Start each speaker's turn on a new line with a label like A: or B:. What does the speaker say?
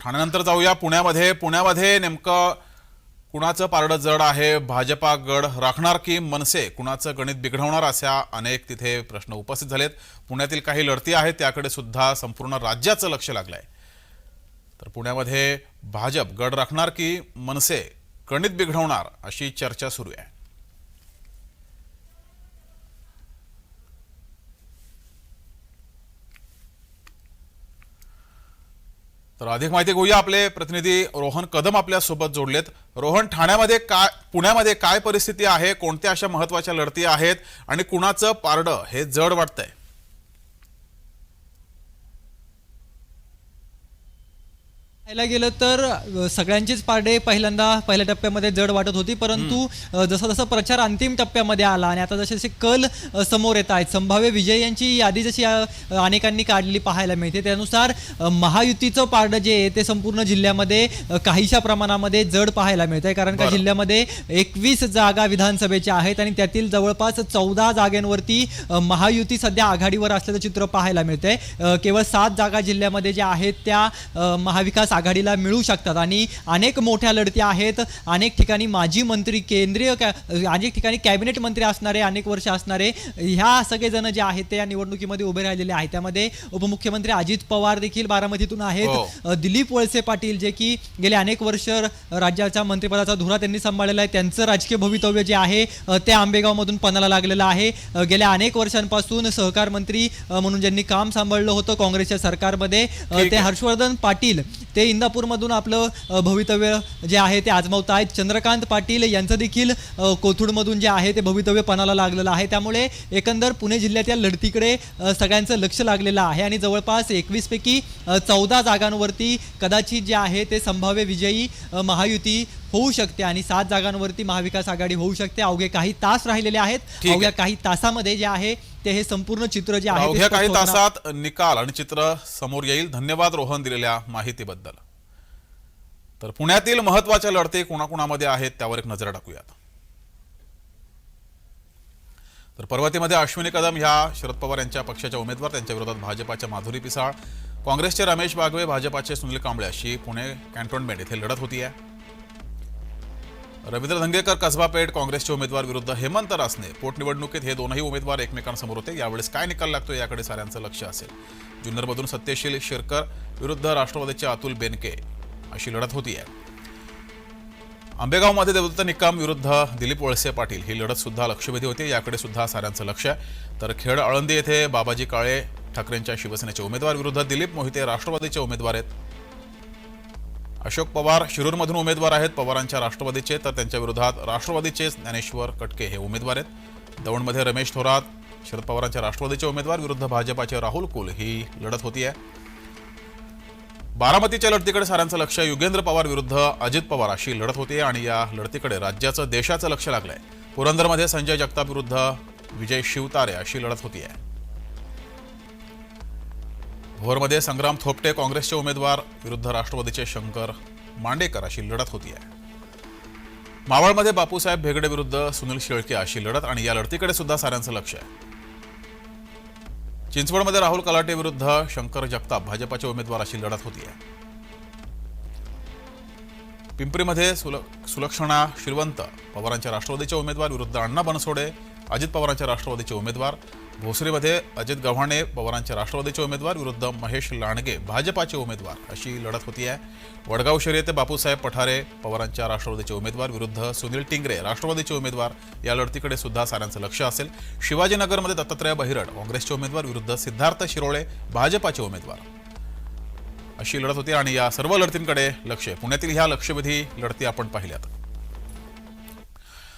A: ठाण्यानंतर जाऊया पुण्यामध्ये नेमकं कुणाचं पारडं जड आहे? भाजपा गड राखणार की मनसे कुणाचं गणित बिघडवणार? अशा अनेक तिथे प्रश्न उपस्थित झालेत। पुण्यातील काही लढती आहेत त्याकडे सुद्धा संपूर्ण राज्याचं लक्ष लागलंय। तर पुण्यामध्ये भाजप गड राखणार की मनसे गणित बिघडवणार अशी चर्चा सुरू आहे। तर अधिक माहिती घेऊया, आपले प्रतिनिधी रोहन कदम आपल्या सोबत जोडलेत। रोहन, पुण्यामध्ये काय परिस्थिती आहे? कोणत्या अशा महत्त्वाच्या लढती आहेत आणि कुणाचं पारडं हे जड वाटतंय?
B: पाहायला गेलं तर सगळ्यांचीच पारडे पहिल्या टप्प्यामध्ये जड वाटत होती, परंतु जसा जसा प्रचार अंतिम टप्प्यामध्ये आला आणि आता जसे जसे कल समोर येत आहेत, संभाव्य विजयांची यादी जशी अनेकांनी काढलेली पाहायला मिळते, त्यानुसार महायुतीचं पारडं जे आहे ते संपूर्ण जिल्ह्यामध्ये काहीशा प्रमाणामध्ये जड पाहायला मिळतंय। कारण का जिल्ह्यामध्ये 21 जागा विधानसभेच्या आहेत आणि त्यातील जवळपास 14 जागांवरती महायुती सध्या आघाडीवर असल्याचं चित्र पाहायला मिळतंय। केवळ 7 जागा जिल्ह्यामध्ये ज्या आहेत त्या महाविकास आघाडीला मिळू शकतात आणि अनेक मोठ्या लढती आहेत। अनेक ठिकाणी माजी मंत्री, अनेक ठिकाणी कॅबिनेट मंत्री असणारे, अनेक वर्ष असणारे ह्या सगळे जण जे आहेत ते या निवडणुकीमध्ये उभे राहिलेले आहेत। त्यामध्ये उपमुख्यमंत्री अजित पवार देखील बारामतीतून आहेत। दिलीप वळसे पाटील जे की गेले अनेक वर्ष राज्याच्या मंत्रिपदाचा धुरा त्यांनी सांभाळलेला आहे, त्यांचं राजकीय भवितव्य जे आहे ते आंबेगावमधून पणाला लागलेलं आहे। गेल्या अनेक वर्षांपासून सहकार मंत्री म्हणून ज्यांनी काम सांभाळलं होतं काँग्रेसच्या सरकारमध्ये, ते हर्षवर्धन पाटील ते इंदापूरमधून आपलं भवितव्य जे आहे ते आजमावत आहेत। चंद्रकांत पाटील यांचं देखील कोथरूडमधून जे आहे ते भवितव्य पणाला लागलेलं आहे। त्यामुळे एकंदर पुणे जिल्ह्याच्या लढतीकडे सगळ्यांचं लक्ष लागलेलं आहे आणि जवळपास 21 पैकी 14 जागांवरती कदाचित जे आहे ते संभाव्य विजयी महायुती होऊ शकते आणि 7 जागांवरती महाविकास आघाडी होऊ शकते। अवघे काही तास राहिलेले आहेत। अवघ्या काही तासामध्ये जे आहे ते हे संपूर्ण चित्र जे आहे
A: अवघ्या काही तासात निकाल आणि चित्र समोर येईल। धन्यवाद रोहन दिलेल्या माहितीबद्दल। तर पुण्यातील महत्त्वाच्या लढती कुणाकुणामध्ये आहेत त्यावर एक नजर टाकूयात। तर पर्वतीमध्ये अश्विनी कदम ह्या शरद पवार यांच्या पक्षाच्या उमेदवार, त्यांच्या विरोधात भाजपाच्या माधुरी पिसाळ, काँग्रेसचे रमेश बागवे, भाजपाचे सुनील कांबळे अशी पुणे कॅन्टोन्मेंट येथे लढत होती आहे। रवींद्र धंगेकर कसबा पेठ काँग्रेसचे उमेदवार विरुद्ध हेमंत रासने, पोटनिवडणुकीत हे दोनही उमेदवार एकमेकांसमोर होते। यावेळेस काय निकाल लागतो याकडे साऱ्यांचं लक्ष असेल। जुन्नरमधून सत्यशील शिरकर विरुद्ध राष्ट्रवादीचे अतुल बेनके अशी लढत होती आहे। आंबेगावमध्ये देवदत्त निकम विरुद्ध दिलीप वळसे पाटील ही लढत सुद्धा लक्षवेधी होती। याकडे सुद्धा साऱ्यांचं लक्ष आहे। तर खेड आळंदी येथे बाबाजी काळे ठाकरेंच्या शिवसेनेचे उमेदवार विरुद्ध दिलीप मोहिते राष्ट्रवादीचे उमेदवार आहेत। अशोक पवार शिरूरमधून उमेदवार आहेत पवारांच्या राष्ट्रवादीचे, तर त्यांच्या विरोधात राष्ट्रवादीचे ज्ञानेश्वर कटके हे उमेदवार आहेत। दौंडमध्ये रमेश थोरात शरद पवारांच्या राष्ट्रवादीचे उमेदवार विरुद्ध भाजपाचे राहुल कुल ही लढत होती आहे। बारामतीच्या लढतीकडे साऱ्यांचं लक्ष, युगेंद्र पवार विरुद्ध अजित पवार अशी लढत होती आणि या लढतीकडे राज्याचं देशाचं लक्ष लागलंय। पुरंदरमध्ये संजय जगताप विरुद्ध विजय शिवतारे अशी लढत होती आहे। भोरमध्ये संग्राम थोपटे काँग्रेसचे उमेदवार विरुद्ध राष्ट्रवादीचे शंकर मांडेकर अशी लढत होती आहे। मावळमध्ये बापूसाहेब भेगडे विरुद्ध सुनील शेळके अशी लढत आणि या लढतीकडे सुद्धा साऱ्यांचं लक्ष आहे। चिंचवडमध्ये राहुल कलाटे विरुद्ध शंकर जगताप भाजपाचे उमेदवार अशी लढत होती आहे। पिंपरीमध्ये सुलक्षणा श्रीवंत पवारांच्या राष्ट्रवादीचे उमेदवार विरुद्ध अण्णा बनसोडे अजित पवारांच्या राष्ट्रवादीचे उमेदवार। भोसरीमध्ये अजित गव्हाणे पवारांच्या राष्ट्रवादीचे उमेदवार विरुद्ध महेश लांडगे भाजपाचे उमेदवार अशी लढत होती आहे। वडगाव शहर येथे बापूसाहेब पठारे पवारांच्या राष्ट्रवादीचे उमेदवार विरुद्ध सुनील टिंगरे राष्ट्रवादीचे उमेदवार, या लढतीकडे सुद्धा साऱ्यांचं लक्ष असेल। शिवाजीनगरमध्ये दत्तात्रय बहिरड काँग्रेसचे उमेदवार विरुद्ध सिद्धार्थ शिरोळे भाजपाचे उमेदवार अशी लढत होती आणि या सर्व लढतींकडे लक्ष आहे। पुण्यातील ह्या लक्षवेधी लढती आपण पाहिल्यात।